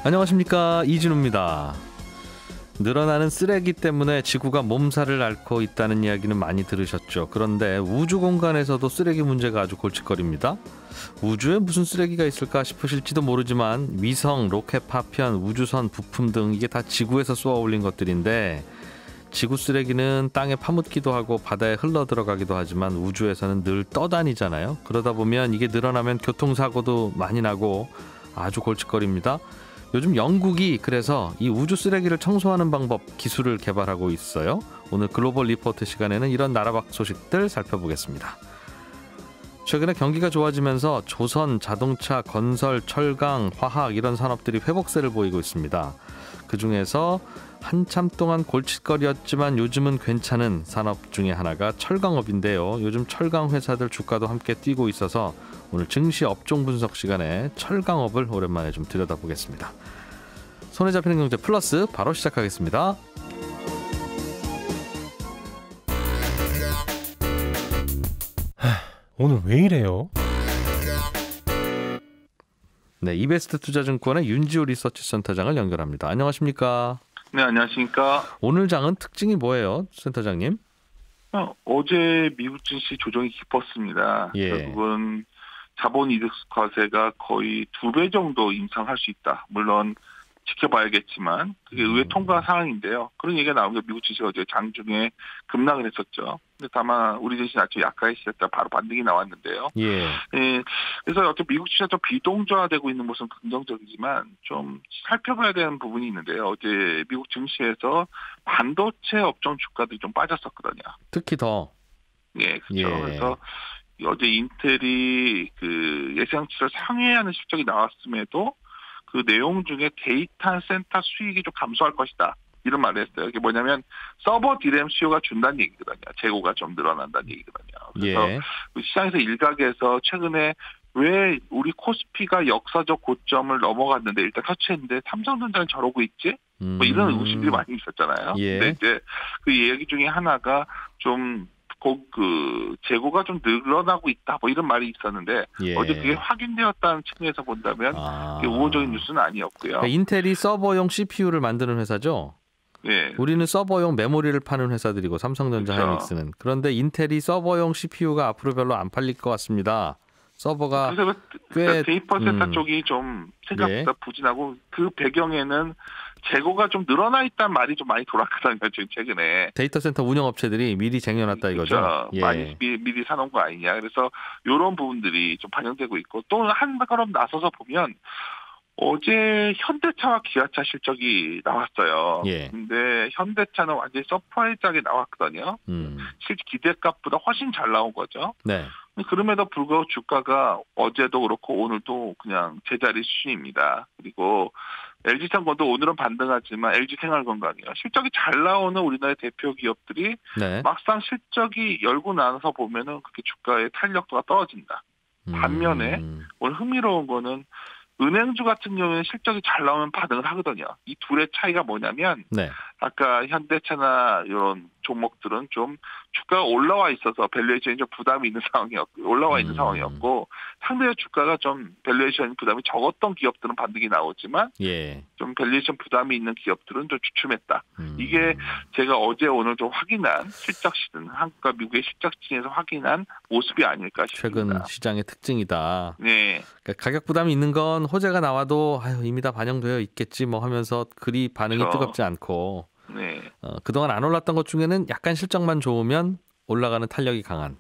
안녕하십니까, 이진우입니다. 늘어나는 쓰레기 때문에 지구가 몸살을 앓고 있다는 이야기는 많이 들으셨죠. 그런데 우주 공간에서도 쓰레기 문제가 아주 골칫거리입니다. 우주에 무슨 쓰레기가 있을까 싶으실지도 모르지만 위성, 로켓 파편, 우주선, 부품 등 이게 다 지구에서 쏘아 올린 것들인데, 지구 쓰레기는 땅에 파묻기도 하고 바다에 흘러 들어가기도 하지만 우주에서는 늘 떠다니잖아요. 그러다 보면 이게 늘어나면 교통사고도 많이 나고 아주 골칫거리입니다. 요즘 영국이 그래서 이 우주 쓰레기를 청소하는 방법, 기술을 개발하고 있어요. 오늘 글로벌 리포트 시간에는 이런 나라밖 소식들 살펴보겠습니다. 최근에 경기가 좋아지면서 조선, 자동차, 건설, 철강, 화학 이런 산업들이 회복세를 보이고 있습니다. 그중에서 한참 동안 골칫거리였지만 요즘은 괜찮은 산업 중에 하나가 철강업인데요. 요즘 철강 회사들 주가도 함께 뛰고 있어서 오늘 증시 업종 분석 시간에 철강업을 오랜만에 좀 들여다보겠습니다. 손에 잡히는 경제 플러스 바로 시작하겠습니다. 오늘 왜 이래요? 네, 이베스트 투자증권의 윤지호 리서치센터장을 연결합니다. 안녕하십니까? 네, 안녕하십니까? 오늘 장은 특징이 뭐예요, 센터장님? 어제 미국 증시 조정이 깊었습니다. 예. 결국은 자본이득 과세가 거의 2배 정도 인상할 수 있다. 물론 지켜봐야겠지만 그게 의회 통과 사항인데요. 그런 얘기가 나오면서 미국 증시가 어제 장중에 급락을 했었죠. 근데 다만 우리 증시 아주 약하게 시작했다 바로 반등이 나왔는데요. 예. 예, 그래서 어떤 미국 시장이 좀 비동조화되고 있는 모습은 긍정적이지만 좀 살펴봐야 되는 부분이 있는데요. 어제 미국 증시에서 반도체 업종 주가들이 좀 빠졌었거든요. 특히 더. 예, 그렇죠. 예. 그래서 어제 인텔이 그 예상치를 상회하는 실적이 나왔음에도 그 내용 중에 데이터 센터 수익이 좀 감소할 것이다. 이런 말을 했어요. 이게 뭐냐면 서버 디램 수요가 준다는 얘기거든요. 재고가 좀 늘어난다는 얘기거든요. 그래서 예. 시장에서 일각에서 최근에 왜 우리 코스피가 역사적 고점을 넘어갔는데 일단 터치했는데 삼성전자는 저러고 있지? 뭐 이런 의심들이 많이 있었잖아요. 예. 근데 이제 그 얘기 중에 하나가 좀 그 재고가 좀 늘어나고 있다 뭐 이런 말이 있었는데 예. 어제 그게 확인되었다는 측면에서 본다면 그게 우호적인 뉴스는 아니었고요. 그러니까 인텔이 서버용 CPU를 만드는 회사죠. 예. 우리는 서버용 메모리를 파는 회사들이고 삼성전자, 그렇죠. 하이닉스는. 그런데 인텔이 서버용 CPU가 앞으로 별로 안 팔릴 것 같습니다. 서버가 그래서 꽤 데이터 센터 쪽이 좀 생각보다 예. 부진하고 그 배경에는 재고가 좀 늘어나 있다는 말이 좀 많이 돌았거든요. 지금 최근에. 데이터 센터 운영업체들이 미리 쟁여놨다 이거죠. 그렇죠. 예. 많이 미리 사놓은 거 아니냐. 그래서 이런 부분들이 좀 반영되고 있고 또 한 걸음 나서서 보면 어제 현대차와 기아차 실적이 나왔어요. 예. 근데 현대차는 완전히 서프라이즈하게 나왔거든요. 실제 기대값보다 훨씬 잘 나온 거죠. 네. 그럼에도 불구하고 주가가 어제도 그렇고 오늘도 그냥 제자리 수준입니다. 그리고 LG생활건도 오늘은 반등하지만 LG생활건강이요. 실적이 잘 나오는 우리나라의 대표 기업들이 네. 막상 실적이 열고 나서 보면은 그렇게 주가의 탄력도가 떨어진다. 반면에 오늘 흥미로운 거는 은행주 같은 경우에는 실적이 잘 나오면 반응을 하거든요. 이 둘의 차이가 뭐냐면 네. 아까 현대차나 이런 종목들은 좀 주가가 올라와 있어서 밸류에이션이 좀 부담이 있는 상황이었고 올라와 있는 상황이었고 상대의 주가가 좀 밸류에이션 부담이 적었던 기업들은 반등이 나오지만 예. 좀 밸류에이션 부담이 있는 기업들은 좀 주춤했다. 이게 제가 어제 오늘 좀 확인한 실적 시즌 한국과 미국의 실적 시즌에서 확인한 모습이 아닐까 싶습니다. 최근 시장의 특징이다. 네. 그러니까 가격 부담이 있는 건 호재가 나와도 이미 다 반영되어 있겠지 뭐 하면서 그리 반응이 그렇죠. 뜨겁지 않고 네. 그동안 안 올랐던 것 중에는 약간 실적만 좋으면 올라가는 탄력이 강한.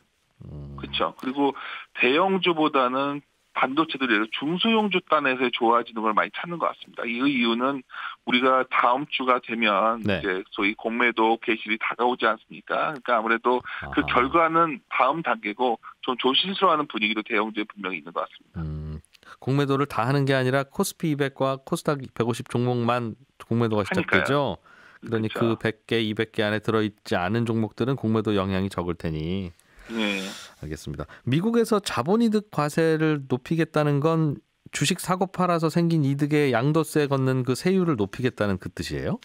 그렇죠. 그리고 대형주보다는 반도체들이 중소형주 단에서 좋아지는 걸 많이 찾는 것 같습니다. 이 이유는 우리가 다음 주가 되면 네. 이제 소위 공매도 개시이 다가오지 않습니까? 그러니까 아무래도 그 아하. 결과는 다음 단계고 좀 조심스러워하는 분위기도 대형주에 분명히 있는 것 같습니다. 공매도를 다 하는 게 아니라 코스피 200과 코스닥 150 종목만 공매도가 시작되죠. 그러니 그렇죠. 그 100개, 200개 안에 들어있지 않은 종목들은 공매도 영향이 적을 테니. 네. 알겠습니다. 미국에서 자본이득 과세를 높이겠다는 건 주식 사고 팔아서 생긴 이득에 양도세 걷는 그 세율을 높이겠다는 그 뜻이에요?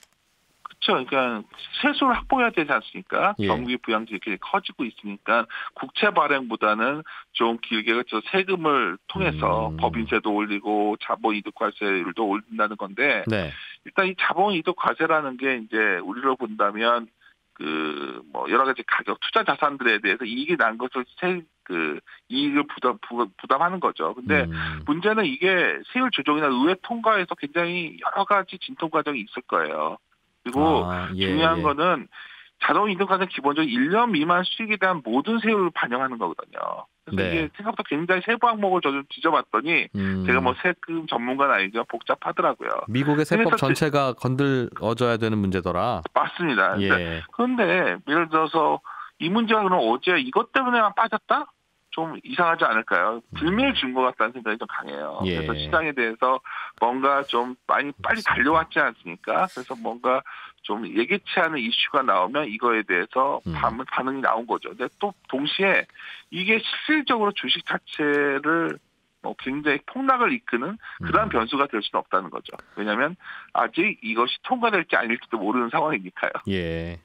그렇죠. 그러니까 세수를 확보해야 되지 않습니까? 예. 경비 부양들이 이렇게 커지고 있으니까 국채 발행보다는 좀 길게 저 세금을 통해서 법인세도 올리고 자본이득과세율도 올린다는 건데 네. 일단 이 자본이득과세라는 게 이제 우리로 본다면 뭐 여러 가지 가격 투자 자산들에 대해서 이익이 난 것을 이익을 부담하는 거죠. 근데 문제는 이게 세율 조정이나 의회 통과에서 굉장히 여러 가지 진통 과정이 있을 거예요. 그리고 중요한 거는 자동이득과세는 기본적으로 1년 미만 수익에 대한 모든 세율을 반영하는 거거든요. 그래서 이게 생각보다 굉장히 세부 항목을 저 좀 뒤져봤더니 제가 뭐 세금 전문가는 아니지만 복잡하더라고요. 미국의 세법 전체가 건드려져야 되는 문제더라. 맞습니다. 예. 그런데 예를 들어서 이 문제가 그럼 어제 이것 때문에만 빠졌다? 좀 이상하지 않을까요? 불미의 증거 같다는 생각이 좀 강해요. 예. 그래서 시장에 대해서 뭔가 좀 빨리 달려왔지 않습니까? 그래서 뭔가 좀 예기치 않은 이슈가 나오면 이거에 대해서 반응이 나온 거죠. 근데 또 동시에 이게 실질적으로 주식 자체를 굉장히 폭락을 이끄는 그러한 변수가 될 수는 없다는 거죠. 왜냐하면 아직 이것이 통과될지 아닐지도 모르는 상황이니까요. 예.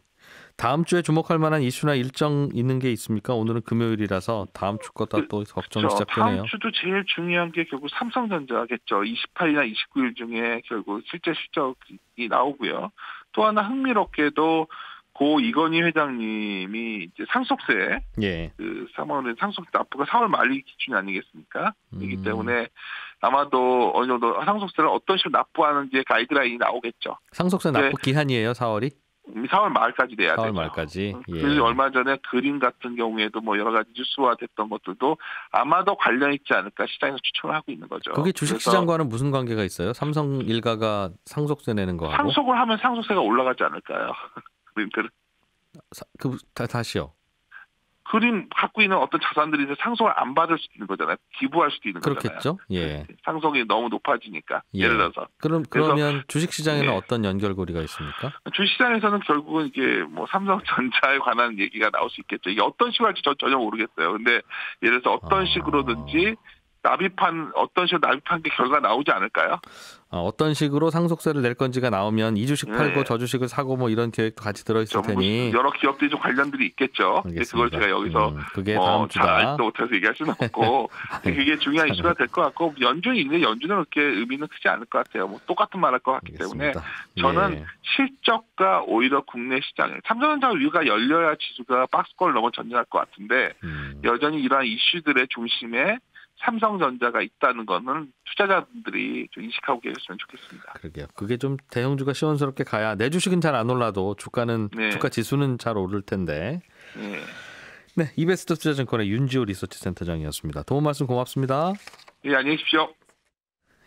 다음 주에 주목할 만한 이슈나 일정 있는 게 있습니까? 오늘은 금요일이라서 다음 주 거다 또 걱정이 시작되네요. 다음 주도 제일 중요한 게 결국 삼성전자겠죠. 28일이나 29일 중에 결국 실제 실적이 나오고요. 또 하나 흥미롭게도 고 이건희 회장님이 이제 상속세, 상속세 납부가 4월 말이 기준이 아니겠습니까? 이기 때문에 아마도 어느 정도 상속세를 어떤 식으로 납부하는지의 가이드라인이 나오겠죠. 상속세 납부 기한이에요, 4월이? 4월 말까지 돼야 되죠. 4월 말까지. 그리고 얼마 전에 그림 같은 경우에도 뭐 여러 가지 뉴스화됐던 것들도 아마도 관련 있지 않을까 시장에서 추측을 하고 있는 거죠. 그게 주식시장과는 무슨 관계가 있어요? 삼성 일가가 상속세 내는 거하고? 상속을 하면 상속세가 올라가지 않을까요? 그림들은. 다시요. 그림 갖고 있는 어떤 자산들이 이제 상속을 안 받을 수도 있는 거잖아요. 기부할 수도 있는 거잖아요. 그렇겠죠. 예. 상속이 너무 높아지니까. 예를 들어서. 그러면 주식시장에는 어떤 연결고리가 있습니까? 주식시장에서는 결국은 이게 뭐 삼성전자에 관한 얘기가 나올 수 있겠죠. 이게 어떤 식으로 할지 전혀 모르겠어요. 근데 예를 들어서 어떤 식으로든지 어떤 식으로 납입한 게 결과 나오지 않을까요? 어떤 식으로 상속세를 낼 건지가 나오면 이 주식 팔고 저 주식을 사고 뭐 이런 계획도 같이 들어있을 테니 여러 기업들이 좀 관련들이 있겠죠. 그걸 제가 여기서 그게 다음 주다. 잘 알지도 못해서 얘기할 수는 없고 그게 중요한 이슈가 될 것 같고 연준이 있는데 연준은 그렇게 의미는 크지 않을 것 같아요. 뭐 똑같은 말 할 것 같기 때문에 저는 실적과 오히려 국내 시장에 삼성전자 위가 열려야 지수가 박스권을 넘어 전진할 것 같은데 여전히 이러한 이슈들의 중심에 삼성전자가 있다는 거는 투자자분들이 좀 인식하고 계셨으면 좋겠습니다. 그러게요. 그게 좀 대형주가 시원스럽게 가야 내 주식은 잘 안 올라도 주가 지수는 잘 오를 텐데. 네, 이베스트 투자증권의 윤지호 리서치 센터장이었습니다. 도움 말씀 고맙습니다. 예, 안녕히 계십시오.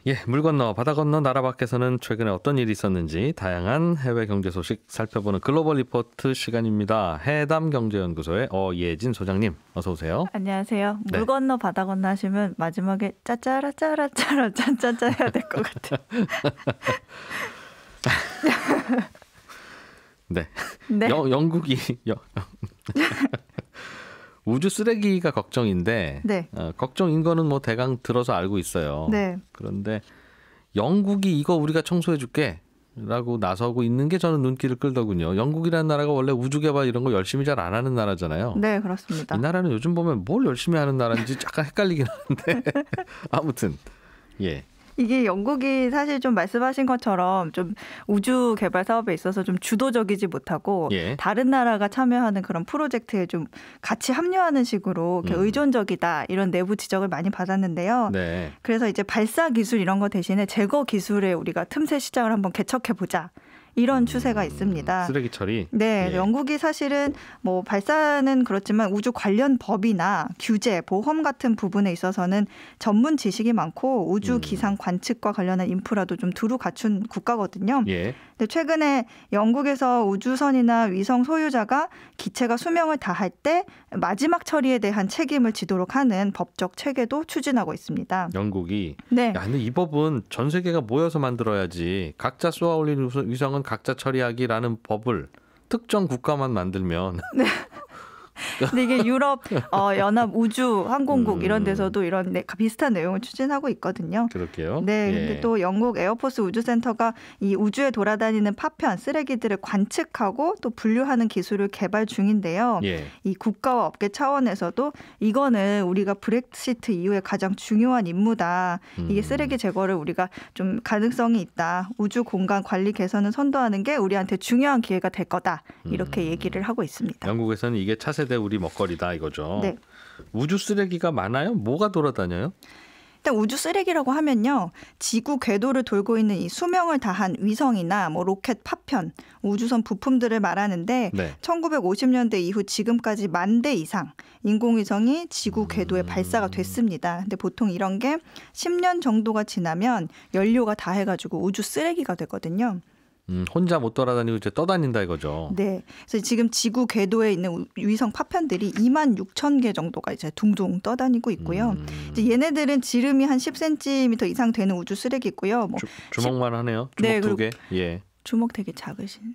예, 물 건너 바다 건너 나라 밖에서는 최근에 어떤 일이 있었는지 다양한 해외 경제 소식 살펴보는 글로벌 리포트 시간입니다. 해담경제연구소의 어예진 소장님 어서 오세요. 안녕하세요. 물 건너 바다 건너 하시면 마지막에 짜짜라짜라짜라 짠짠짜 해야 될 것 같아요. 네. 영국이 우주 쓰레기가 걱정인데 걱정인 거는 뭐 대강 들어서 알고 있어요. 그런데 영국이 이거 우리가 청소해 줄게 라고 나서고 있는 게 저는 눈길을 끌더군요. 영국이라는 나라가 원래 우주 개발 이런 거 열심히 잘 안 하는 나라잖아요. 네, 그렇습니다. 이 나라는 요즘 보면 뭘 열심히 하는 나라인지 약간 헷갈리긴 하는데 아무튼 이게 영국이 사실 좀 말씀하신 것처럼 좀 우주 개발 사업에 있어서 좀 주도적이지 못하고 다른 나라가 참여하는 그런 프로젝트에 좀 같이 합류하는 식으로 이렇게 의존적이다 이런 내부 지적을 많이 받았는데요. 그래서 이제 발사 기술 이런 거 대신에 제거 기술에 우리가 틈새 시장을 한번 개척해 보자. 이런 추세가 있습니다. 쓰레기 처리. 네, 영국이 사실은 뭐 발사는 그렇지만 우주 관련 법이나 규제, 보험 같은 부분에 있어서는 전문 지식이 많고 우주 기상 관측과 관련한 인프라도 좀 두루 갖춘 국가거든요. 근데 최근에 영국에서 우주선이나 위성 소유자가 기체가 수명을 다할 때 마지막 처리에 대한 책임을 지도록 하는 법적 체계도 추진하고 있습니다. 영국이. 야, 근데 이 법은 전 세계가 모여서 만들어야지. 각자 쏘아 올린 위성은 각자 처리하기라는 법을 특정 국가만 만들면 근데 이게 유럽 연합 우주 항공국 이런 데서도 이런 비슷한 내용을 추진하고 있거든요. 그렇게요. 네, 예. 근데 또 영국 에어포스 우주센터가 이 우주에 돌아다니는 파편, 쓰레기들을 관측하고 또 분류하는 기술을 개발 중인데요. 예. 이 국가와 업계 차원에서도 이거는 우리가 브렉시트 이후에 가장 중요한 임무다. 이게 쓰레기 제거를 우리가 좀 가능성이 있다. 우주 공간 관리 개선을 선도하는 게 우리한테 중요한 기회가 될 거다. 이렇게 얘기를 하고 있습니다. 영국에서는 이게 차세대 우리 먹거리다 이거죠. 네. 우주 쓰레기가 많아요? 뭐가 돌아다녀요? 일단 우주 쓰레기라고 하면요. 지구 궤도를 돌고 있는 이 수명을 다한 위성이나 뭐 로켓 파편, 우주선 부품들을 말하는데 네. 1950년대 이후 지금까지 10,000대 이상 인공위성이 지구 궤도에 발사가 됐습니다. 근데 보통 이런 게 10년 정도가 지나면 연료가 다 해가지고 우주 쓰레기가 되거든요. 혼자 못 돌아다니고 이제 떠다닌다 이거죠. 네. 그래서 지금 지구 궤도에 있는 위성 파편들이 26,000개 정도가 이제 둥둥 떠다니고 있고요. 이제 얘네들은 지름이 한 10cm 이상 되는 우주 쓰레기고요. 뭐 주먹만 하네요. 주먹 네, 2개. 예. 주먹 되게 작으신.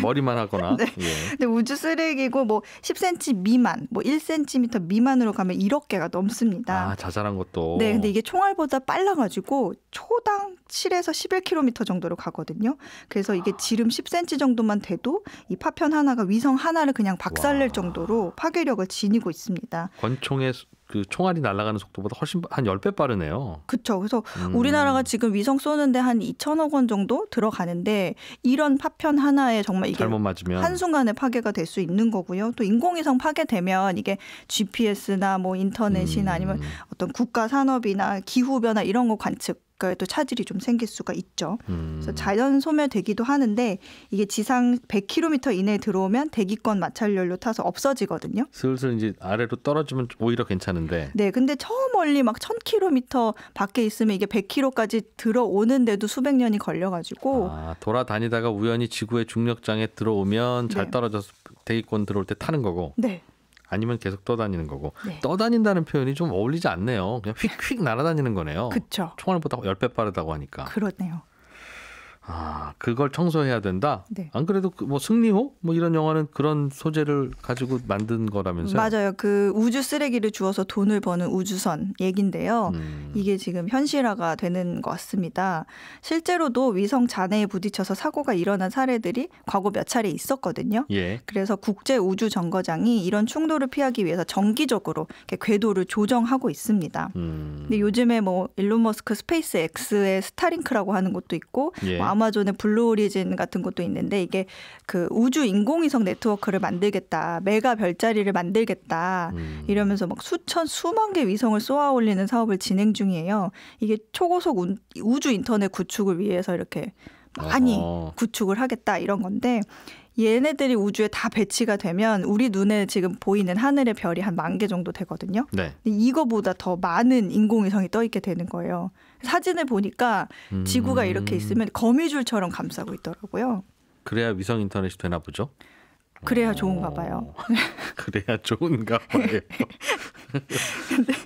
머리만 하거나. 네. 예. 근데 우주 쓰레기고 뭐 10cm 미만, 뭐 1cm 미만으로 가면 1억 개가 넘습니다. 아, 자잘한 것도. 네, 근데 이게 총알보다 빨라가지고 초당 7에서 11km 정도로 가거든요. 그래서 이게 지름 10cm 정도만 돼도 이 파편 하나가 위성 하나를 그냥 박살낼 정도로 파괴력을 지니고 있습니다. 권총의 그 총알이 날아가는 속도보다 훨씬 한 10배 빠르네요. 그렇죠. 그래서 우리나라가 지금 위성 쏘는데 한 2천억 원 정도 들어가는데 이런 파편 하나에 정말 이게 잘못 맞으면 한순간에 파괴가 될 수 있는 거고요. 또 인공위성 파괴되면 이게 GPS나 뭐 인터넷이나 아니면 어떤 국가 산업이나 기후변화 이런 거 관측 또 차질이 좀 생길 수가 있죠. 그래서 자연 소멸되기도 하는데 이게 지상 100km 이내에 들어오면 대기권 마찰 연료 타서 없어지거든요. 슬슬 이제 아래로 떨어지면 오히려 괜찮은데. 네, 근데 저 멀리 막 1000km 밖에 있으면 이게 100km까지 들어오는데도 수백 년이 걸려가지고. 돌아다니다가 우연히 지구의 중력장에 들어오면 잘 네. 떨어져서 대기권 들어올 때 타는 거고. 네. 아니면 계속 떠다니는 거고. 네. 떠다닌다는 표현이 좀 어울리지 않네요. 그냥 휙휙 날아다니는 거네요. 그렇죠. 총알보다 10배 빠르다고 하니까. 그러네요. 그걸 청소해야 된다? 네. 안 그래도 뭐 승리호? 뭐 이런 영화는 그런 소재를 가지고 만든 거라면서요? 맞아요. 그 우주 쓰레기를 주워서 돈을 버는 우주선 얘긴데요. 이게 지금 현실화가 되는 것 같습니다. 실제로도 위성 잔해에 부딪혀서 사고가 일어난 사례들이 과거 몇 차례 있었거든요. 예. 그래서 국제우주정거장이 이런 충돌을 피하기 위해서 정기적으로 이렇게 궤도를 조정하고 있습니다. 근데 요즘에 뭐 일론 머스크 스페이스 X의 스타링크라고 하는 것도 있고 예. 뭐 아마존의 블루 오리진 같은 것도 있는데 이게 그 우주 인공위성 네트워크를 만들겠다. 메가 별자리를 만들겠다. 이러면서 막 수만 개 위성을 쏘아 올리는 사업을 진행 중이에요. 이게 초고속 우주 인터넷 구축을 위해서 이렇게 많이 구축을 하겠다 이런 건데 얘네들이 우주에 다 배치가 되면 우리 눈에 지금 보이는 하늘의 별이 한 10,000개 정도 되거든요. 네. 근데 이거보다 더 많은 인공위성이 떠 있게 되는 거예요. 사진을 보니까 지구가 이렇게 있으면 거미줄처럼 감싸고 있더라고요. 그래야 위성 인터넷이 되나 보죠? 그래야 좋은가 봐요. 그래야 좋은가 봐요.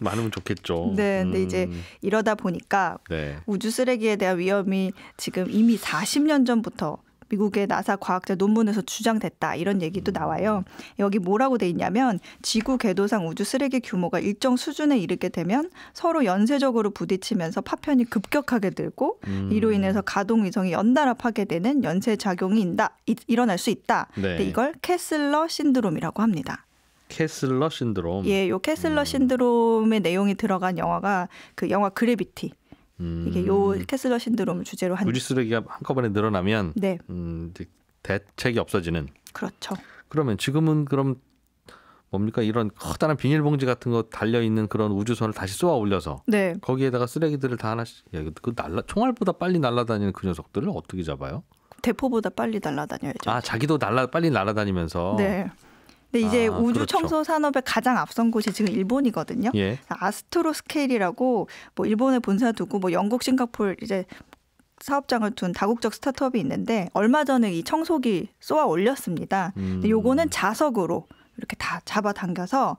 많으면 좋겠죠. 네, 근데 이제 이러다 보니까 네. 우주 쓰레기에 대한 위험이 지금 이미 40년 전부터 미국의 나사 과학자 논문에서 주장됐다 이런 얘기도 나와요. 여기 뭐라고 돼 있냐면 지구 궤도상 우주 쓰레기 규모가 일정 수준에 이르게 되면 서로 연쇄적으로 부딪히면서 파편이 급격하게 늘고 이로 인해서 가동 위성이 연달아 파괴되는 연쇄 작용이 일어날 수 있다. 네. 근데 이걸 캐슬러 신드롬이라고 합니다. 캐슬러 신드롬. 예, 요 캐슬러 신드롬의 내용이 들어간 영화가 그 영화 그래비티. 이게 요 캐슬러 신드롬을 주제로 한 우주 쓰레기가 한꺼번에 늘어나면 네. 이제 대책이 없어지는. 그렇죠. 그러면 지금은 그럼 뭡니까 이런 커다란 비닐봉지 같은 거 달려 있는 그런 우주선을 다시 쏘아 올려서 네. 거기에다가 쓰레기들을 다 하나씩 총알보다 빨리 날아다니는 그 녀석들을 어떻게 잡아요? 대포보다 빨리 날아다녀야죠. 자기도 빨리 날아다니면서. 네. 근데 이제 우주 그렇죠. 청소 산업에 가장 앞선 곳이 지금 일본이거든요. 예. 아스트로 스케일이라고 뭐 일본에 본사 두고 뭐 영국, 싱가포르 이제 사업장을 둔 다국적 스타트업이 있는데 얼마 전에 이 청소기 쏘아 올렸습니다. 근데 요거는 자석으로 이렇게 다 잡아당겨서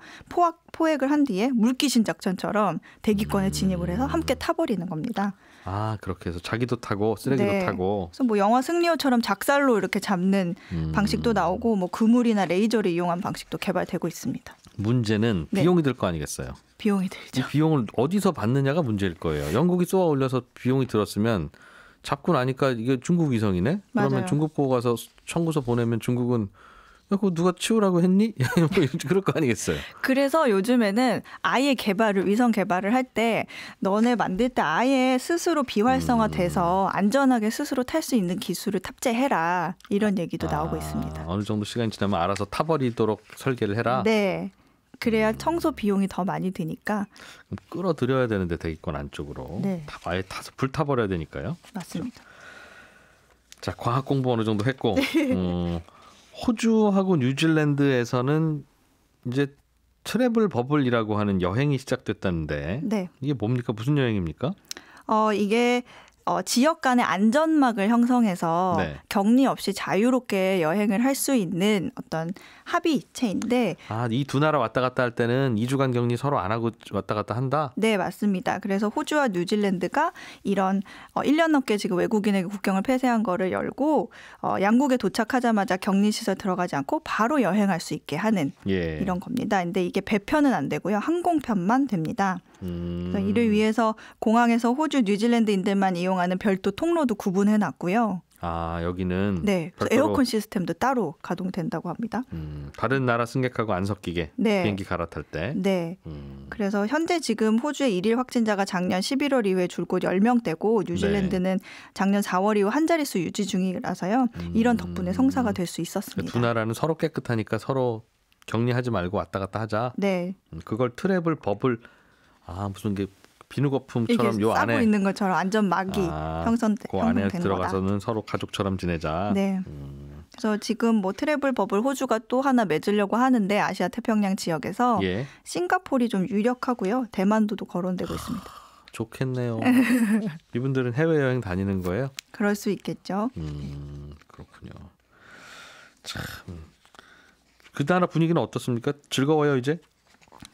포획을 한 뒤에 물귀신 작전처럼 대기권에 진입을 해서 함께 타버리는 겁니다. 아, 그렇게 해서 자기도 타고 쓰레기도 네. 타고. 그래서 뭐 영화 승리호처럼 작살로 이렇게 잡는 방식도 나오고 뭐 그물이나 레이저를 이용한 방식도 개발되고 있습니다. 문제는 네. 비용이 들 거 아니겠어요. 비용이 이 들죠. 비용을 어디서 받느냐가 문제일 거예요. 영국이 쏘아 올려서 비용이 들었으면 잡고 나니까 이게 중국 위성이네? 그러면 맞아요. 중국 보고 가서 청구서 보내면 중국은 야, 그거 누가 치우라고 했니? 뭐 그럴 거 아니겠어요. 그래서 요즘에는 아예 위성 개발을 할 때 너네 만들 때 아예 스스로 비활성화돼서 안전하게 스스로 탈 수 있는 기술을 탑재해라. 이런 얘기도 나오고 있습니다. 어느 정도 시간이 지나면 알아서 타버리도록 설계를 해라. 네. 그래야 청소 비용이 더 많이 드니까. 그럼 끌어들여야 되는데 대기권 안쪽으로. 네. 아예 타서 불타버려야 되니까요. 맞습니다. 자, 과학 공부 어느 정도 했고 호주하고 뉴질랜드에서는 이제 트래블 버블이라고 하는 여행이 시작됐다는데 네. 이게 뭡니까? 무슨 여행입니까? 이게 지역 간의 안전막을 형성해서 네. 격리 없이 자유롭게 여행을 할 수 있는 어떤 합의체인데 아, 이 두 나라 왔다 갔다 할 때는 2주간 격리 서로 안 하고 왔다 갔다 한다? 네, 맞습니다. 그래서 호주와 뉴질랜드가 이런 1년 넘게 지금 외국인에게 국경을 폐쇄한 거를 열고 양국에 도착하자마자 격리시설 들어가지 않고 바로 여행할 수 있게 하는 예. 이런 겁니다. 근데 이게 배편은 안 되고요. 항공편만 됩니다. 그래서 이를 위해서 공항에서 호주, 뉴질랜드인들만 이용하는 별도 통로도 구분해 놨고요. 아, 여기는 네, 그래서 별도로, 에어컨 시스템도 따로 가동된다고 합니다. 다른 나라 승객하고 안 섞이게 네. 비행기 갈아탈 때. 네. 그래서 현재 지금 호주의 일일 확진자가 작년 11월 이후에 줄곧 10명대고 뉴질랜드는 작년 4월 이후 한 자릿수 유지 중이라서요. 이런 덕분에 성사가 될 수 있었습니다. 두 나라는 서로 깨끗하니까 서로 격리하지 말고 왔다 갔다 하자. 네. 그걸 트래블 버블 무슨 게 비누 거품처럼 이게 요 싸고 안에 있는 것처럼 안전막이 그 안에 형성된 들어가서는 거다. 서로 가족처럼 지내자. 네. 그래서 지금 뭐 트래블 버블 호주가 또 하나 맺으려고 하는데 아시아 태평양 지역에서 예. 싱가포르이 좀 유력하고요. 대만도 거론되고 있습니다. 좋겠네요. 이분들은 해외여행 다니는 거예요? 그럴 수 있겠죠. 그렇군요. 참. 그 나라 분위기는 어떻습니까? 즐거워요 이제?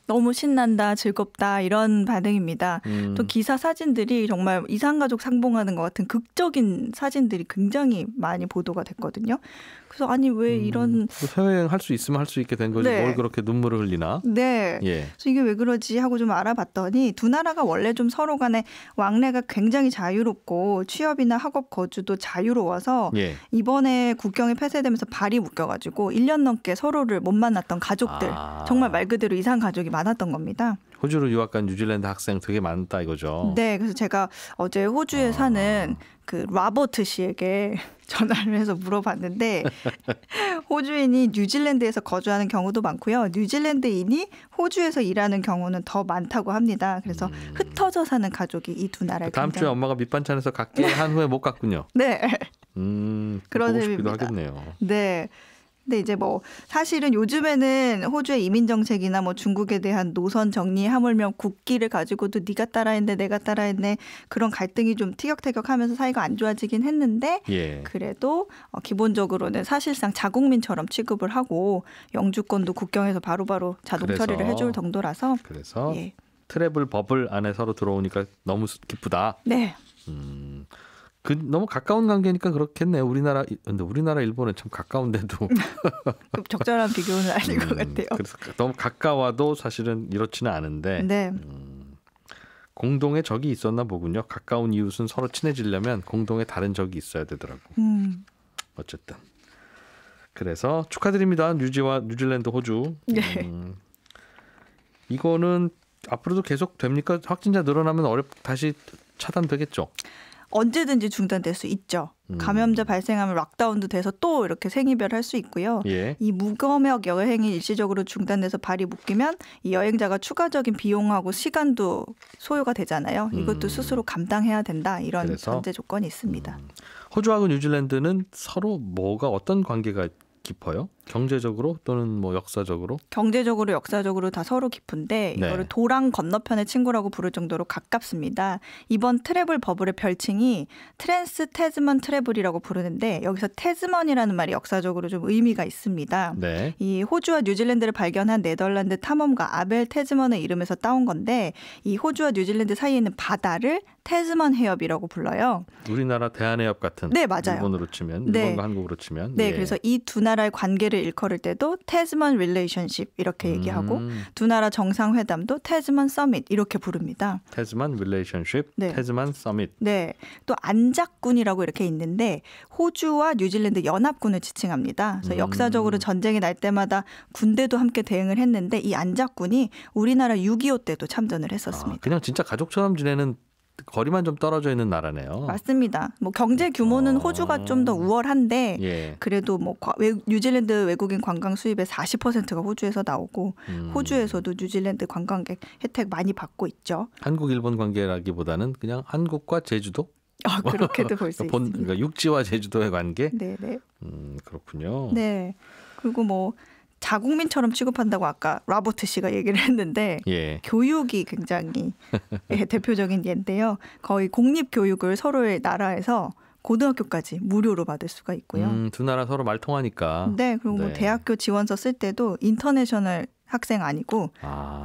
너무 신난다, 즐겁다 이런 반응입니다. 또 기사 사진들이 정말 이산가족 상봉하는 것 같은 극적인 사진들이 굉장히 많이 보도가 됐거든요. 그래서 아니 왜 이런 해외여행 할 수 있으면 할 수 있게 된 거지 네. 뭘 그렇게 눈물을 흘리나? 네. 예. 그래서 이게 왜 그러지 하고 좀 알아봤더니 두 나라가 원래 좀 서로 간에 왕래가 굉장히 자유롭고 취업이나 학업 거주도 자유로워서 예. 이번에 국경이 폐쇄되면서 발이 묶여가지고 1년 넘게 서로를 못 만났던 가족들 정말 말 그대로 이산 가족이 많았던 겁니다. 호주로 유학 간 뉴질랜드 학생 되게 많다 이거죠. 네, 그래서 제가 어제 호주에 사는 그 라버트 씨에게 전화를 해서 물어봤는데 호주인이 뉴질랜드에서 거주하는 경우도 많고요. 뉴질랜드인이 호주에서 일하는 경우는 더 많다고 합니다. 그래서 흩어져 사는 가족이 이 두 나라에 다음 주에 엄마가 밑반찬에서 갈게 한 후에 못 갔군요. 네. 보고 그런 싶기도 의미입니다. 하겠네요. 네. 근데 이제 뭐 사실은 요즘에는 호주의 이민 정책이나 뭐 중국에 대한 노선 정리 하물며 국기를 가지고도 네가 따라했네 내가 따라했네 그런 갈등이 좀 티격태격하면서 사이가 안 좋아지긴 했는데 예. 그래도 기본적으로는 사실상 자국민처럼 취급을 하고 영주권도 국경에서 바로바로 자동 처리를 해줄 정도라서 그래서 예. 트래블 버블 안에 서로 들어오니까 너무 기쁘다. 네. 너무 가까운 관계니까 그렇겠네요. 근데 우리나라 일본은 참 가까운데도 적절한 비교는 아닌 것 같아요. 그래서 너무 가까워도 사실은 이렇지는 않은데 네. 공동의 적이 있었나 보군요. 가까운 이웃은 서로 친해지려면 공동의 다른 적이 있어야 되더라고. 어쨌든 그래서 축하드립니다. 뉴질랜드, 호주. 네. 이거는 앞으로도 계속 됩니까? 확진자 늘어나면 다시 차단되겠죠. 언제든지 중단될 수 있죠. 감염자 발생하면 락다운도 돼서 또 이렇게 생이별할 수 있고요. 예. 이 무검역 여행이 일시적으로 중단돼서 발이 묶이면 이 여행자가 추가적인 비용하고 시간도 소요가 되잖아요. 이것도 스스로 감당해야 된다. 이런 그래서? 전제 조건이 있습니다. 호주하고 뉴질랜드는 서로 어떤 관계가 깊어요? 경제적으로 또는 뭐 역사적으로? 경제적으로 역사적으로 다 서로 깊은데 네. 이거를 도랑 건너편의 친구라고 부를 정도로 가깝습니다. 이번 트래블 버블의 별칭이 트랜스 태즈먼 트래블이라고 부르는데 여기서 태즈먼이라는 말이 역사적으로 좀 의미가 있습니다. 네. 이 호주와 뉴질랜드를 발견한 네덜란드 탐험가 아벨 태즈먼의 이름에서 따온 건데 이 호주와 뉴질랜드 사이에 있는 바다를 태즈먼 해협이라고 불러요. 우리나라 대한해협 같은. 네, 맞아요. 일본으로 치면, 네. 일본과 한국으로 치면. 네, 예. 그래서 이 두 나라의 관계를 일컬을 때도 태즈먼 릴레이션십 이렇게 얘기하고 두 나라 정상회담도 태즈먼 서밋 이렇게 부릅니다. 태즈만 릴레이션십, 네. 태즈만 서밋. 네, 또 안작군이라고 이렇게 있는데 호주와 뉴질랜드 연합군을 지칭합니다. 그래서 역사적으로 전쟁이 날 때마다 군대도 함께 대응을 했는데 이 안작군이 우리나라 6.25 때도 참전을 했었습니다. 그냥 진짜 가족처럼 지내는 거리만 좀 떨어져 있는 나라네요. 맞습니다. 뭐 경제 규모는 호주가 좀 더 우월한데 예. 그래도 뭐 뉴질랜드 외국인 관광 수입의 40%가 호주에서 나오고 호주에서도 뉴질랜드 관광객 혜택 많이 받고 있죠. 한국 일본 관계라기보다는 그냥 한국과 제주도? 아, 그렇게도 볼 수 있습니다. 그러니까 육지와 제주도의 관계? 네, 네. 그렇군요. 네. 그리고 뭐 자국민처럼 취급한다고 아까 라버트 씨가 얘기를 했는데 예. 교육이 굉장히 대표적인 예인데요. 거의 공립교육을 서로의 나라에서 고등학교까지 무료로 받을 수가 있고요. 두 나라 서로 말 통하니까. 네, 그리고 뭐 네. 대학교 지원서 쓸 때도 인터내셔널 학생 아니고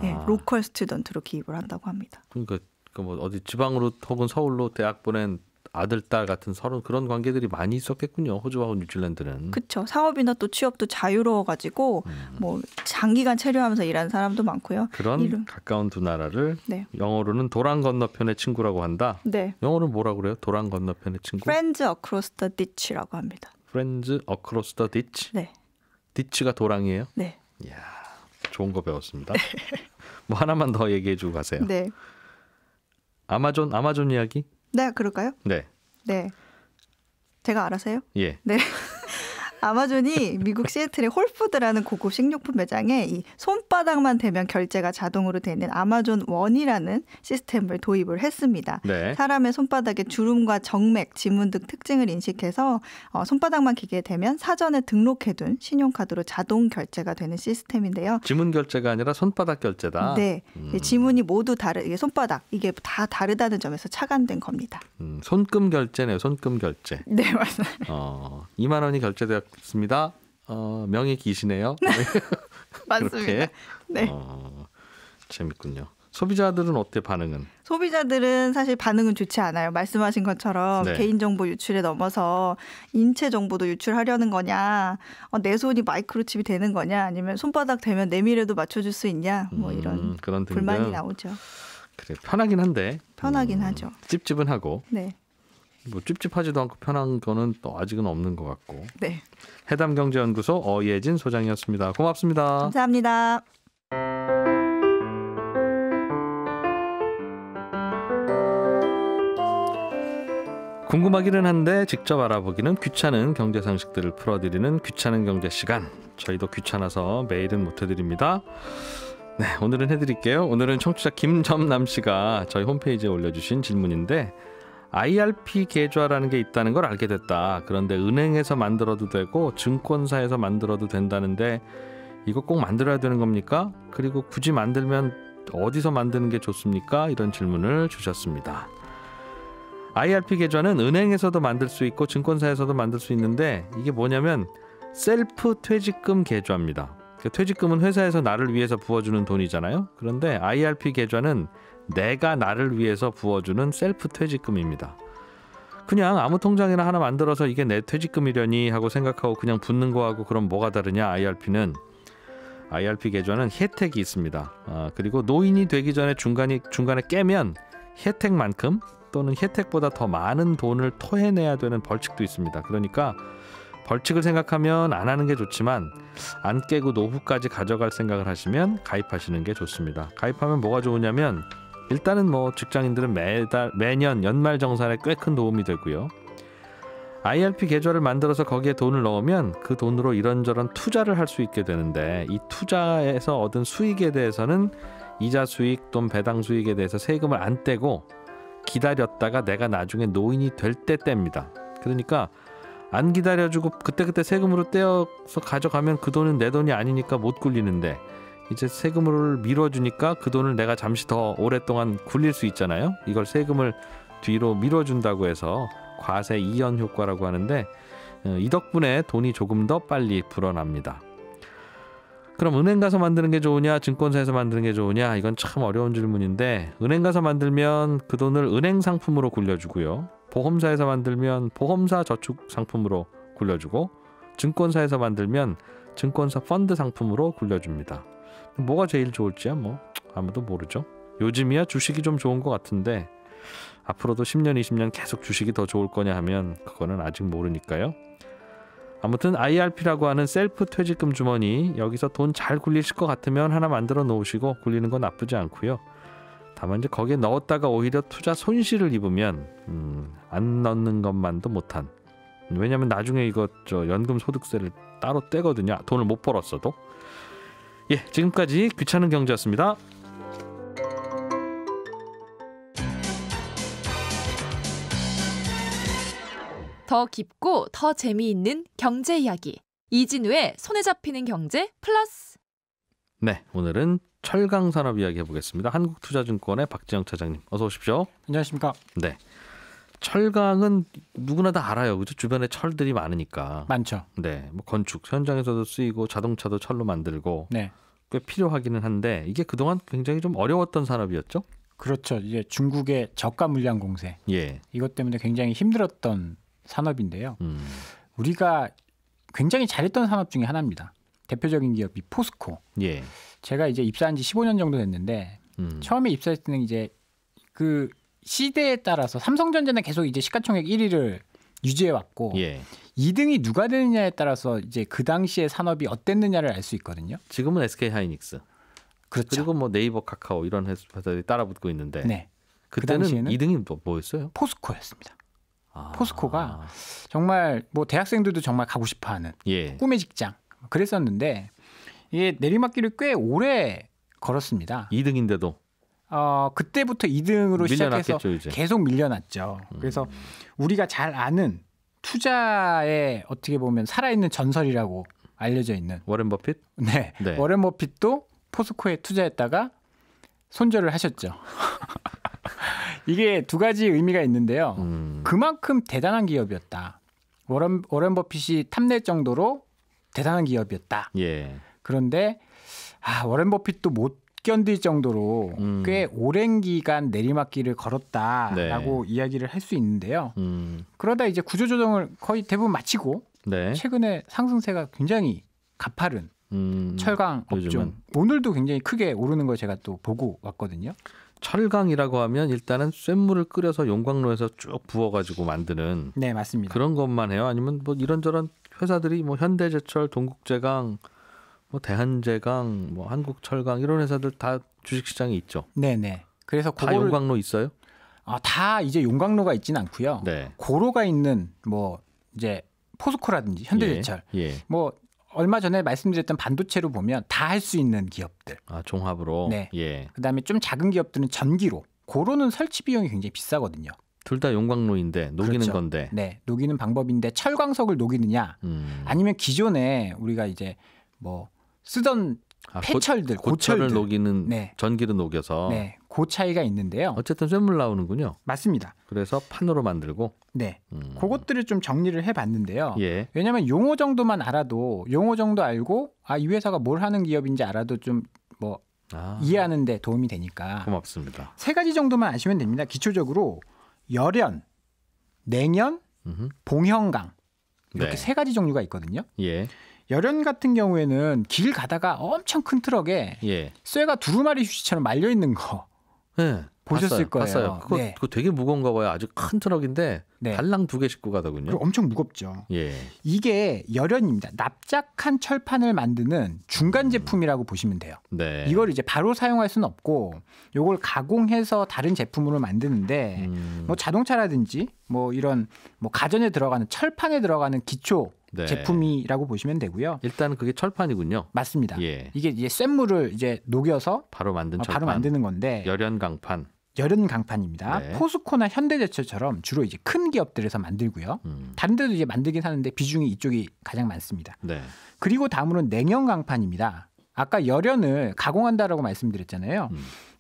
네, 로컬 스튜던트로 기입을 한다고 합니다. 그러니까 뭐 어디 지방으로 혹은 서울로 대학 보낸 아들, 딸 같은 서로 그런 관계들이 많이 있었겠군요. 호주와 뉴질랜드는. 그렇죠. 사업이나 또 취업도 자유로워가지고 뭐 장기간 체류하면서 일하는 사람도 많고요. 그런 가까운 두 나라를 네. 영어로는 도랑 건너편의 친구라고 한다. 네. 영어로는 뭐라고 그래요? 도랑 건너편의 친구? Friends across the ditch라고 합니다. Friends across the ditch. 네. ditch가 도랑이에요? 네. 이야, 좋은 거 배웠습니다. 뭐 하나만 더 얘기해주고 가세요. 네. 아마존 이야기? 네, 그럴까요? 네. 네. 제가 알아서요? 예. 네. 아마존이 미국 시애틀의 홀푸드라는 고급 식료품 매장에 이 손바닥만 대면 결제가 자동으로 되는 아마존 원이라는 시스템을 도입을 했습니다. 네. 사람의 손바닥에 주름과 정맥, 지문 등 특징을 인식해서 손바닥만 기계에 대면 사전에 등록해둔 신용카드로 자동 결제가 되는 시스템인데요. 지문 결제가 아니라 손바닥 결제다. 네, 지문이 모두 이게 손바닥 이게 다 다르다는 점에서 착안된 겁니다. 손금 결제네요. 손금 결제. 네, 맞아요. 2만 원이 결제되었습니다. 명예 기시네요. 맞습니다. 그렇게. 네. 재밌군요. 소비자들은 어때 반응은? 소비자들은 사실 반응은 좋지 않아요. 말씀하신 것처럼 네. 개인정보 유출에 넘어서 인체 정보도 유출하려는 거냐, 내 손이 마이크로칩이 되는 거냐, 아니면 손바닥 대면 내밀에도 맞춰줄 수 있냐, 뭐 이런 그런 등등. 불만이 나오죠. 그래 편하긴 한데. 편하긴 하죠. 찝찝은 하고. 네, 뭐 찝찝하지도 않고 편한 거는 또 아직은 없는 것 같고. 네. 해담경제연구소 어예진 소장이었습니다. 고맙습니다. 감사합니다. 궁금하기는 한데 직접 알아보기는 귀찮은 경제 상식들을 풀어드리는 귀찮은 경제 시간. 저희도 귀찮아서 매일은 못 해드립니다. 네, 오늘은 해드릴게요. 오늘은 청취자 김점남 씨가 저희 홈페이지에 올려주신 질문인데 IRP 계좌라는 게 있다는 걸 알게 됐다. 그런데 은행에서 만들어도 되고 증권사에서 만들어도 된다는데 이거 꼭 만들어야 되는 겁니까? 그리고 굳이 만들면 어디서 만드는 게 좋습니까? 이런 질문을 주셨습니다. IRP 계좌는 은행에서도 만들 수 있고 증권사에서도 만들 수 있는데 이게 뭐냐면 셀프 퇴직금 계좌입니다. 퇴직금은 회사에서 나를 위해서 부어주는 돈이잖아요. 그런데 IRP 계좌는 내가 나를 위해서 부어주는 셀프 퇴직금입니다. 그냥 아무 통장이나 하나 만들어서 이게 내 퇴직금이려니 하고 생각하고 그냥 붓는 거하고 그럼 뭐가 다르냐. IRP 계좌는 혜택이 있습니다. 그리고 노인이 되기 전에 중간에 깨면 혜택만큼 또는 혜택보다 더 많은 돈을 토해내야 되는 벌칙도 있습니다. 그러니까 벌칙을 생각하면 안 하는 게 좋지만 안 깨고 노후까지 가져갈 생각을 하시면 가입하시는 게 좋습니다. 가입하면 뭐가 좋으냐면 일단은 뭐 직장인들은 매년 연말정산에 꽤 큰 도움이 되고요. IRP 계좌를 만들어서 거기에 돈을 넣으면 그 돈으로 이런저런 투자를 할 수 있게 되는데 이 투자에서 얻은 수익에 대해서는 이자 수익 또는 배당 수익에 대해서 세금을 안 떼고 기다렸다가 내가 나중에 노인이 될 때 뗍니다. 그러니까 안 기다려주고 그때그때 세금으로 떼어서 가져가면 그 돈은 내 돈이 아니니까 못 굴리는데 이제 세금을 밀어주니까 그 돈을 내가 잠시 더 오랫동안 굴릴 수 있잖아요. 이걸 세금을 뒤로 밀어준다고 해서 과세 이연 효과라고 하는데 이 덕분에 돈이 조금 더 빨리 불어납니다. 그럼 은행 가서 만드는 게 좋으냐, 증권사에서 만드는 게 좋으냐, 이건 참 어려운 질문인데 은행 가서 만들면 그 돈을 은행 상품으로 굴려주고요. 보험사에서 만들면 보험사 저축 상품으로 굴려주고 증권사에서 만들면 증권사 펀드 상품으로 굴려줍니다. 뭐가 제일 좋을지야 뭐 아무도 모르죠. 요즘이야 주식이 좀 좋은 것 같은데 앞으로도 10년, 20년 계속 주식이 더 좋을 거냐 하면 그거는 아직 모르니까요. 아무튼 IRP라고 하는 셀프 퇴직금 주머니 여기서 돈 잘 굴리실 것 같으면 하나 만들어 놓으시고 굴리는 건 나쁘지 않고요. 다만 이제 거기에 넣었다가 오히려 투자 손실을 입으면 안 넣는 것만도 못한. 왜냐하면 나중에 이거 연금 소득세를 따로 떼거든요. 돈을 못 벌었어도. 예, 지금까지 귀찮은 경제였습니다. 더 깊고 더 재미있는 경제 이야기. 이진우의 손에 잡히는 경제 플러스. 네, 오늘은 철강 산업 이야기 해보겠습니다. 한국투자증권의 박지영 차장님, 어서 오십시오. 안녕하십니까. 네, 철강은 누구나 다 알아요. 그죠? 주변에 철들이 많으니까. 많죠. 네, 뭐 건축 현장에서도 쓰이고 자동차도 철로 만들고 네, 꽤 필요하기는 한데 이게 그동안 굉장히 좀 어려웠던 산업이었죠. 그렇죠. 이제 중국의 저가 물량 공세 예, 이것 때문에 굉장히 힘들었던 산업인데요. 우리가 굉장히 잘했던 산업 중에 하나입니다. 대표적인 기업이 포스코. 예, 제가 이제 입사한 지 15년 정도 됐는데 처음에 입사했을 때는 이제 그 시대에 따라서 삼성전자는 계속 이제 시가총액 1위를 유지해 왔고 예. 2등이 누가 되느냐에 따라서 이제 그 당시의 산업이 어땠느냐를 알 수 있거든요. 지금은 SK 하이닉스. 그렇죠. 그리고 뭐 네이버, 카카오 이런 회사들이 따라붙고 있는데 네. 그때는 그 당시에는 2등이 뭐였어요? 포스코였습니다. 아, 포스코가 정말 뭐 대학생들도 정말 가고 싶어하는 예, 꿈의 직장 그랬었는데 이게 내리막길을 꽤 오래 걸었습니다. 2등인데도 그때부터 2등으로 시작해서 밀려났겠죠, 이제. 계속 밀려났죠. 그래서 우리가 잘 아는 투자의 어떻게 보면 살아있는 전설이라고 알려져 있는 워렌 버핏? 네, 네. 워렌 버핏도 포스코에 투자했다가 손절을 하셨죠. 이게 두 가지 의미가 있는데요. 그만큼 대단한 기업이었다. 워렌 버핏이 탐낼 정도로 대단한 기업이었다. 예. 그런데 워렌 버핏도 못 견딜 정도로 꽤 오랜 기간 내리막길을 걸었다라고 네. 이야기를 할 수 있는데요. 그러다 이제 구조조정을 거의 대부분 마치고 네. 최근에 상승세가 굉장히 가파른 철강 업종. 요즘은. 오늘도 굉장히 크게 오르는 걸 제가 또 보고 왔거든요. 철강이라고 하면 일단은 쇳물을 끓여서 용광로에서 쭉 부어가지고 만드는 네, 맞습니다. 그런 것만 해요? 아니면 뭐 이런저런 회사들이 뭐 현대제철, 동국제강, 뭐 대한제강, 뭐 한국철강 이런 회사들 다 주식시장에 있죠. 네네. 그래서 다 용광로 있어요? 다 이제 용광로가 있지는 않고요. 네. 고로가 있는 뭐 이제 포스코라든지 현대제철, 예. 뭐 얼마 전에 말씀드렸던 반도체로 보면 다 할 수 있는 기업들. 종합으로. 네. 예. 그다음에 좀 작은 기업들은 전기로. 고로는 설치 비용이 굉장히 비싸거든요. 둘 다 용광로인데 녹이는 그렇죠. 건데. 네, 녹이는 방법인데 철광석을 녹이느냐, 아니면 기존에 우리가 이제 뭐 쓰던 폐철들, 고철을 녹이는 네. 전기를 녹여서. 네, 그 차이가 있는데요. 어쨌든 쇳물 나오는군요. 맞습니다. 그래서 판으로 만들고. 네, 그것들을 좀 정리를 해봤는데요. 예. 왜냐하면 용어 정도만 알아도 용어 정도 알고 이 회사가 뭘 하는 기업인지 알아도 좀 뭐 이해하는 데 도움이 되니까. 고맙습니다. 세 가지 정도만 아시면 됩니다. 기초적으로 열연, 냉연, 봉형강 이렇게 네. 세 가지 종류가 있거든요. 예. 열연 같은 경우에는 길 가다가 엄청 큰 트럭에 예. 쇠가 두루마리 휴지처럼 말려 있는 거 네. 보셨을 거예요. 봤어요. 그거 되게 무거운가 봐요. 아주 큰 트럭인데 네. 달랑 2개 싣고 가더군요. 그리고 엄청 무겁죠. 예. 이게 열연입니다. 납작한 철판을 만드는 중간 제품이라고 보시면 돼요. 네. 이걸 이제 바로 사용할 수는 없고 요걸 가공해서 다른 제품으로 만드는데 뭐 자동차라든지 뭐 이런 뭐 가전에 들어가는 철판에 들어가는 기초 네. 제품이라고 보시면 되고요. 일단은 그게 철판이군요. 맞습니다. 예. 이게 이제 쇳물을 이제 녹여서 바로 만든 철판. 바로 만드는 건데 열연 강판. 열연 강판입니다. 네. 포스코나 현대제철처럼 주로 이제 큰 기업들에서 만들고요. 다른 데도 이제 만들긴 하는데 비중이 이쪽이 가장 많습니다. 네. 그리고 다음으로는 냉연 강판입니다. 아까 열연을 가공한다라고 말씀드렸잖아요.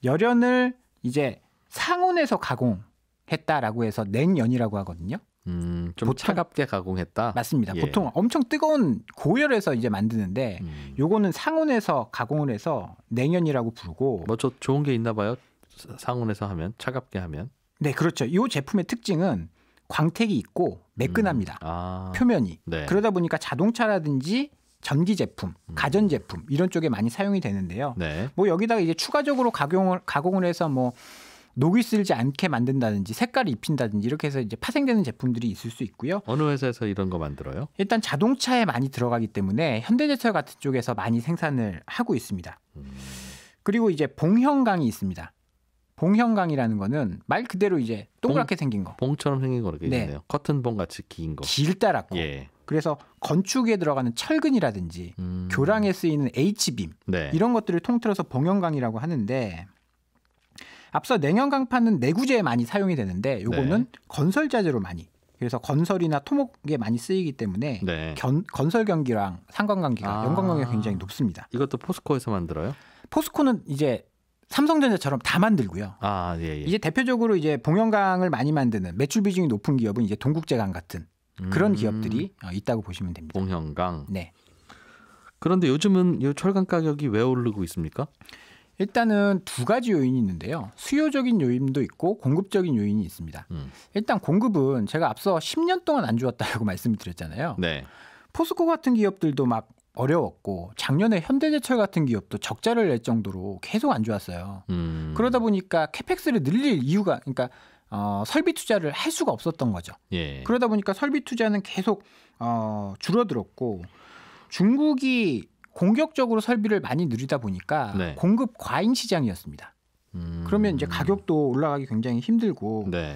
열연을 이제 상온에서 가공했다라고 해서 냉연이라고 하거든요. 좀 차갑게 가공했다. 맞습니다. 예. 보통 엄청 뜨거운 고열에서 이제 만드는데 요거는 상온에서 가공을 해서 냉연이라고 부르고. 뭐 좋은 게 있나 봐요. 상온에서 하면 차갑게 하면. 네, 그렇죠. 이 제품의 특징은 광택이 있고 매끈합니다. 표면이. 네. 그러다 보니까 자동차라든지 전기 제품, 가전 제품 이런 쪽에 많이 사용이 되는데요. 네. 뭐 여기다가 이제 추가적으로 가공을 해서 뭐 녹이 슬지 않게 만든다든지 색깔을 입힌다든지 이렇게 해서 이제 파생되는 제품들이 있을 수 있고요. 어느 회사에서 이런 거 만들어요? 일단 자동차에 많이 들어가기 때문에 현대제철 같은 쪽에서 많이 생산을 하고 있습니다. 그리고 이제 봉형강이 있습니다. 봉형강이라는 거는 말 그대로 이제 동그랗게 생긴 거. 봉처럼 생긴 거 이렇게 있네요. 네. 커튼봉 같이 긴 거. 길다랗고. 예. 그래서 건축에 들어가는 철근이라든지 교량에 쓰이는 H빔 네. 이런 것들을 통틀어서 봉형강이라고 하는데 앞서 냉연강판은 내구재에 많이 사용이 되는데 요거는 네. 건설 자재로 많이. 그래서 건설이나 토목에 많이 쓰이기 때문에 네. 건설 경기랑 상관관계가 연관관계가 굉장히 높습니다. 이것도 포스코에서 만들어요? 포스코는 이제 삼성전자처럼 다 만들고요. 예. 이제 대표적으로 이제 봉형강을 많이 만드는 매출 비중이 높은 기업은 이제 동국제강 같은 그런 기업들이 있다고 보시면 됩니다. 봉형강. 네. 그런데 요즘은 이 철강 가격이 왜 오르고 있습니까? 일단은 두 가지 요인이 있는데요. 수요적인 요인도 있고 공급적인 요인이 있습니다. 일단 공급은 제가 앞서 10년 동안 안 좋았다고 말씀을 드렸잖아요. 네. 포스코 같은 기업들도 막 어려웠고 작년에 현대제철 같은 기업도 적자를 낼 정도로 계속 안 좋았어요. 그러다 보니까 캐펙스를 늘릴 이유가 그러니까 설비 투자를 할 수가 없었던 거죠. 예. 그러다 보니까 설비 투자는 계속 줄어들었고 중국이 공격적으로 설비를 많이 늘리다 보니까 네. 공급 과잉 시장이었습니다. 그러면 이제 가격도 올라가기 굉장히 힘들고 네.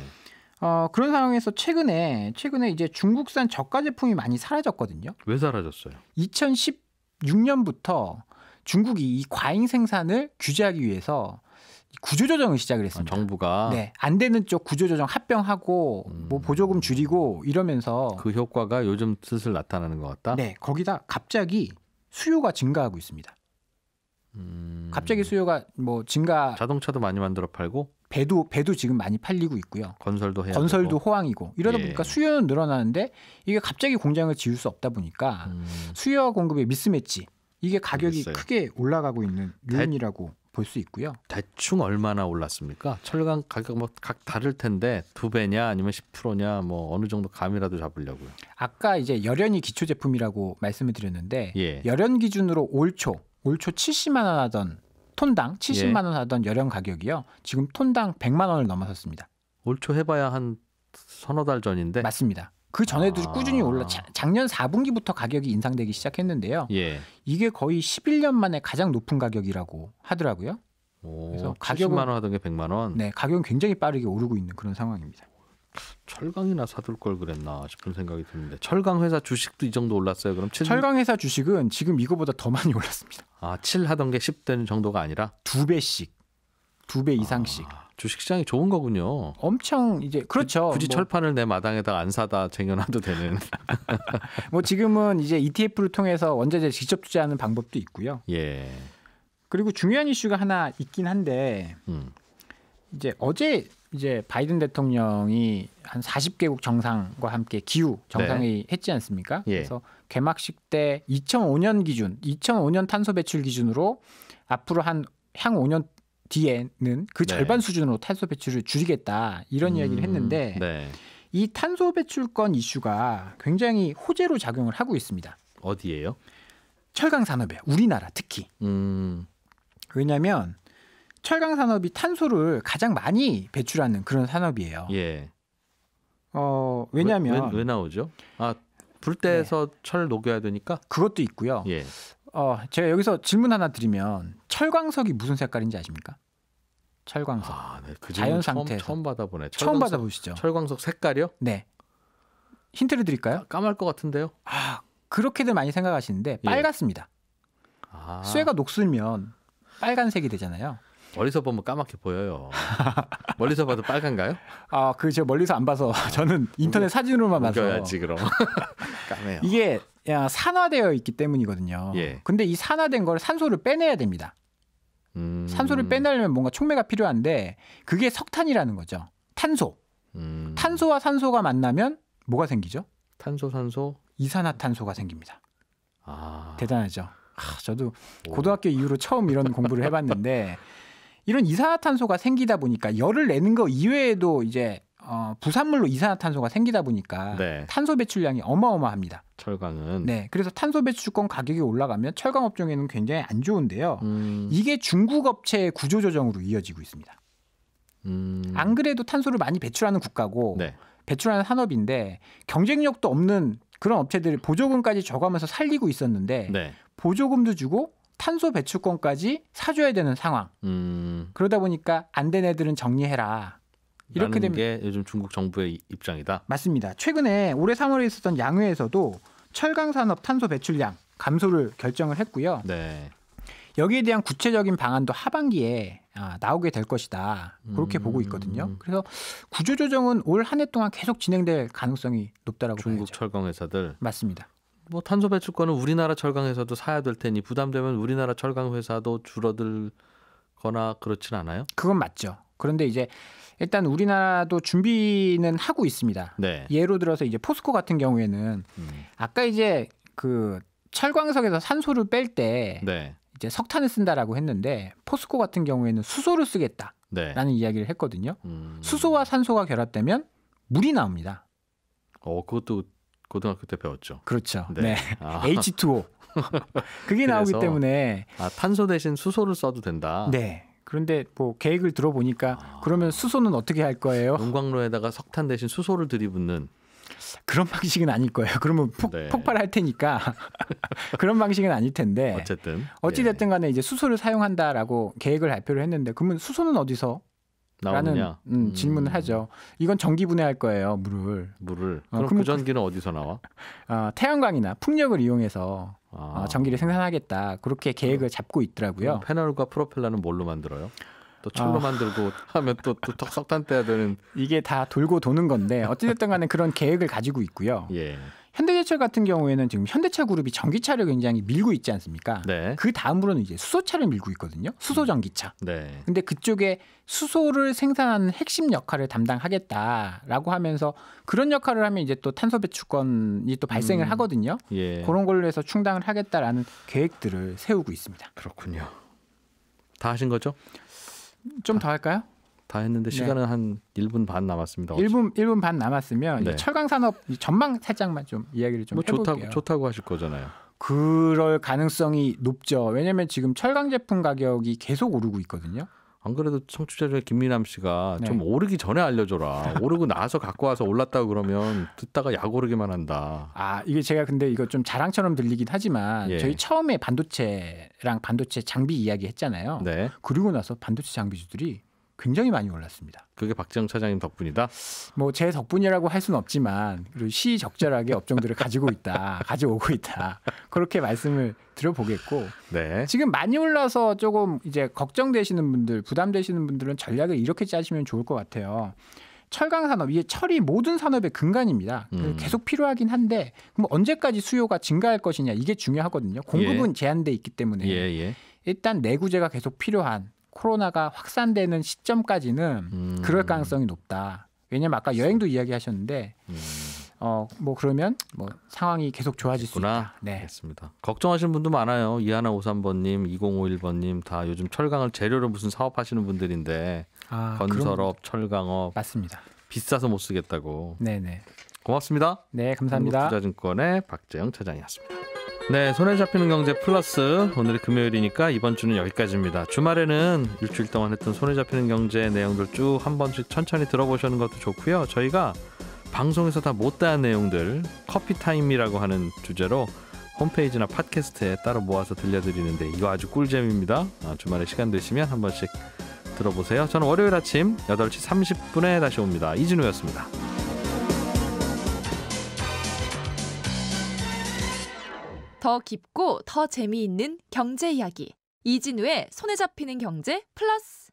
그런 상황에서 최근에 이제 중국산 저가 제품이 많이 사라졌거든요. 왜 사라졌어요? 2016년부터 중국이 이 과잉 생산을 규제하기 위해서 구조조정을 시작을 했습니다. 정부가 네, 안 되는 쪽 구조조정 합병하고 뭐 보조금 줄이고 이러면서 그 효과가 요즘 슬슬 나타나는 것 같다. 네, 거기다 갑자기 수요가 증가하고 있습니다. 갑자기 수요가 뭐 증가. 자동차도 많이 만들어 팔고 배도 지금 많이 팔리고 있고요. 건설도 해야 건설도 되고. 호황이고 이러다 예. 보니까 수요는 늘어나는데 이게 갑자기 공장을 지을 수 없다 보니까 수요와 공급의 미스매치 이게 가격이 알겠어요. 크게 올라가고 있는 요인이라고 볼 수 있고요. 대충 얼마나 올랐습니까? 철강 가격 뭐 각 다를 텐데 2배냐 아니면 10%냐 뭐 어느 정도 감이라도 잡으려고요. 아까 이제 열연이 기초 제품이라고 말씀을 드렸는데 예. 열연 기준으로 올 초 70만 원 하던 톤당 70만 원 하던 열연 가격이요. 지금 톤당 100만 원을 넘어섰습니다. 올 초 해봐야 한 서너 달 전인데. 맞습니다. 그 전에도 꾸준히 올라 작년 4분기부터 가격이 인상되기 시작했는데요. 예. 이게 거의 11년 만에 가장 높은 가격이라고 하더라고요. 그래서 70만 원 하던 게 100만 원. 네, 가격은 굉장히 빠르게 오르고 있는 그런 상황입니다. 철강이나 사둘 걸 그랬나 싶은 생각이 드는데 철강 회사 주식도 이 정도 올랐어요. 그럼 철강 회사 주식은 지금 이거보다 더 많이 올랐습니다. 7 하던 게 10 되는 정도가 아니라 2배씩, 2배 이상씩. 주식 시장이 좋은 거군요. 엄청 이제 그렇죠. 굳이 철판을 내 마당에다가 안 사다 쟁여놔도 되는. 뭐 지금은 이제 ETF를 통해서 원자재 직접 투자하는 방법도 있고요. 예. 그리고 중요한 이슈가 하나 있긴 한데 이제 어제 이제 바이든 대통령이 한 40개국 정상과 함께 기후 정상회의 했지 않습니까? 예. 그래서 개막식 때 2005년 탄소 배출 기준으로 앞으로 향 5년 뒤에는 그 절반 수준으로 탄소 배출을 줄이겠다 이런 이야기를 했는데 네. 이 탄소 배출권 이슈가 굉장히 호재로 작용을 하고 있습니다. 어디예요? 철강 산업이에요. 우리나라 특히. 왜냐하면 철강 산업이 탄소를 가장 많이 배출하는 그런 산업이에요. 예. 왜냐하면 왜 나오죠? 불때에서 철 녹여야 되니까. 그것도 있고요. 예. 제가 여기서 질문 하나 드리면 철광석이 무슨 색깔인지 아십니까? 철광석. 네. 그 자연 상태에서 처음 받아보네. 처음 받아보시죠. 철광석 색깔이요? 네. 힌트를 드릴까요? 까말 것 같은데요. 그렇게들 많이 생각하시는데 빨갛습니다. 쇠가 녹슬면 빨간색이 되잖아요. 멀리서 보면 까맣게 보여요. 멀리서 봐도 빨간가요? 제가 멀리서 안 봐서 저는 인터넷 사진으로만 봐서. 웃겨야지 그럼. 까매요. 이게 산화되어 있기 때문이거든요. 예. 근데 이 산화된 걸 산소를 빼내야 됩니다. 산소를 빼내려면 뭔가 촉매가 필요한데 그게 석탄이라는 거죠. 탄소. 탄소와 산소가 만나면 뭐가 생기죠? 탄소, 산소, 이산화탄소가 생깁니다. 아, 대단하죠. 저도 고등학교 이후로 처음 이런 공부를 해봤는데 이런 이산화탄소가 생기다 보니까 열을 내는 거 이외에도 이제 부산물로 이산화탄소가 생기다 보니까 네. 탄소 배출량이 어마어마합니다. 철강은 네, 그래서 탄소 배출권 가격이 올라가면 철강 업종에는 굉장히 안 좋은데요. 이게 중국 업체의 구조조정으로 이어지고 있습니다. 안 그래도 탄소를 많이 배출하는 국가고 네. 배출하는 산업인데 경쟁력도 없는 그런 업체들이 보조금까지 줘가면서 살리고 있었는데 네. 보조금도 주고 탄소 배출권까지 사줘야 되는 상황. 그러다 보니까 안 된 애들은 정리해라. 이렇게 되면 게 요즘 중국 정부의 입장이다. 맞습니다. 최근에 올해 3월에 있었던 양회에서도 철강 산업 탄소 배출량 감소를 결정을 했고요. 네. 여기에 대한 구체적인 방안도 하반기에 나오게 될 것이다. 그렇게 보고 있거든요. 그래서 구조조정은 올 한 해 동안 계속 진행될 가능성이 높다라고 중국 봐야죠. 철강 회사들. 맞습니다. 뭐 탄소 배출권은 우리나라 철강 회사도 사야 될 테니 부담되면 우리나라 철강 회사도 줄어들거나 그렇진 않아요? 그건 맞죠. 그런데 이제 일단 우리나라도 준비는 하고 있습니다. 네. 예로 들어서 이제 포스코 같은 경우에는 아까 이제 그 철광석에서 산소를 뺄 때 네. 이제 석탄을 쓴다라고 했는데 포스코 같은 경우에는 수소를 쓰겠다라는 네. 이야기를 했거든요. 수소와 산소가 결합되면 물이 나옵니다. 그것도 고등학교 때 배웠죠. 그렇죠. 네. 네. 아. H2O. 그게 나오기 그래서, 때문에 탄소 대신 수소를 써도 된다. 네. 그런데 뭐 계획을 들어보니까 그러면 수소는 어떻게 할 거예요? 용광로에다가 석탄 대신 수소를 들이붓는 그런 방식은 아닐 거예요. 그러면 네. 폭발할 테니까 그런 방식은 아닐 텐데 어쨌든 됐든 간에 이제 수소를 사용한다라고 계획을 발표를 했는데 그러면 수소는 어디서? 나오느냐? 라는 질문을 하죠. 이건 전기 분해할 거예요. 물을. 그럼 그 전기는 어디서 나와? 태양광이나 풍력을 이용해서 전기를 생산하겠다. 그렇게 계획을 잡고 있더라고요. 패널과 프로펠러는 뭘로 만들어요? 또 철로 만들고 하면 또 석탄 떼야 되는. 이게 다 돌고 도는 건데 어찌됐든 간에 그런 계획을 가지고 있고요. 예. 현대제철 같은 경우에는 지금 현대차 그룹이 전기차를 굉장히 밀고 있지 않습니까? 네. 그 다음으로는 이제 수소차를 밀고 있거든요. 수소 전기차. 네. 근데 그쪽에 수소를 생산하는 핵심 역할을 담당하겠다라고 하면서 그런 역할을 하면 이제 또 탄소 배출권이 또 발생을 하거든요. 예. 그런 걸로 해서 충당을 하겠다라는 계획들을 세우고 있습니다. 그렇군요. 다 하신 거죠? 좀 더 할까요? 다 했는데 시간은 한 1분 반 남았습니다. 1분 반 남았으면 네. 철강 산업 전망 살짝만 좀 이야기를 좀 해볼게요. 좋다고 하실 거잖아요. 그럴 가능성이 높죠. 왜냐하면 지금 철강 제품 가격이 계속 오르고 있거든요. 안 그래도 청취자 중에 김미남 씨가 네. 좀 오르기 전에 알려줘라. 오르고 나서 갖고 와서 올랐다고 그러면 듣다가 약 오르기만 한다. 이게 제가 근데 이거 좀 자랑처럼 들리긴 하지만 예. 저희 처음에 반도체랑 반도체 장비 이야기 했잖아요. 네. 그리고 나서 반도체 장비주들이 굉장히 많이 올랐습니다. 그게 박지영 차장님 덕분이다? 뭐 제 덕분이라고 할 수는 없지만 그리고 시적절하게 업종들을 가져오고 있다. 그렇게 말씀을 드려보겠고 네. 지금 많이 올라서 조금 이제 걱정되시는 분들, 부담되시는 분들은 전략을 이렇게 짜시면 좋을 것 같아요. 철강 산업, 이게 철이 모든 산업의 근간입니다. 계속 필요하긴 한데 그럼 언제까지 수요가 증가할 것이냐 이게 중요하거든요. 공급은 제한돼 있기 때문에 일단 내구재가 계속 필요한 코로나가 확산되는 시점까지는 그럴 가능성이 높다. 왜냐면 아까 여행도 이야기하셨는데 뭐 그러면 뭐 상황이 계속 좋아질 수 있다. 네. 알겠습니다. 걱정하시는 분도 많아요. 이하나 53번님, 2051번님 다 요즘 철강을 재료로 무슨 사업하시는 분들인데 건설업, 철강업 맞습니다. 비싸서 못 쓰겠다고. 네네. 고맙습니다. 네, 감사합니다. 한국투자증권의 박재영 차장이었습니다. 네, 손에 잡히는 경제 플러스 오늘이 금요일이니까 이번 주는 여기까지입니다. 주말에는 일주일 동안 했던 손에 잡히는 경제 내용들 쭉 한 번씩 천천히 들어보시는 것도 좋고요. 저희가 방송에서 다 못다한 내용들 커피타임이라고 하는 주제로 홈페이지나 팟캐스트에 따로 모아서 들려드리는데 이거 아주 꿀잼입니다. 주말에 시간 되시면 한 번씩 들어보세요. 저는 월요일 아침 8시 30분에 다시 옵니다. 이진우였습니다. 더 깊고 더 재미있는 경제 이야기. 이진우의 손에 잡히는 경제 플러스.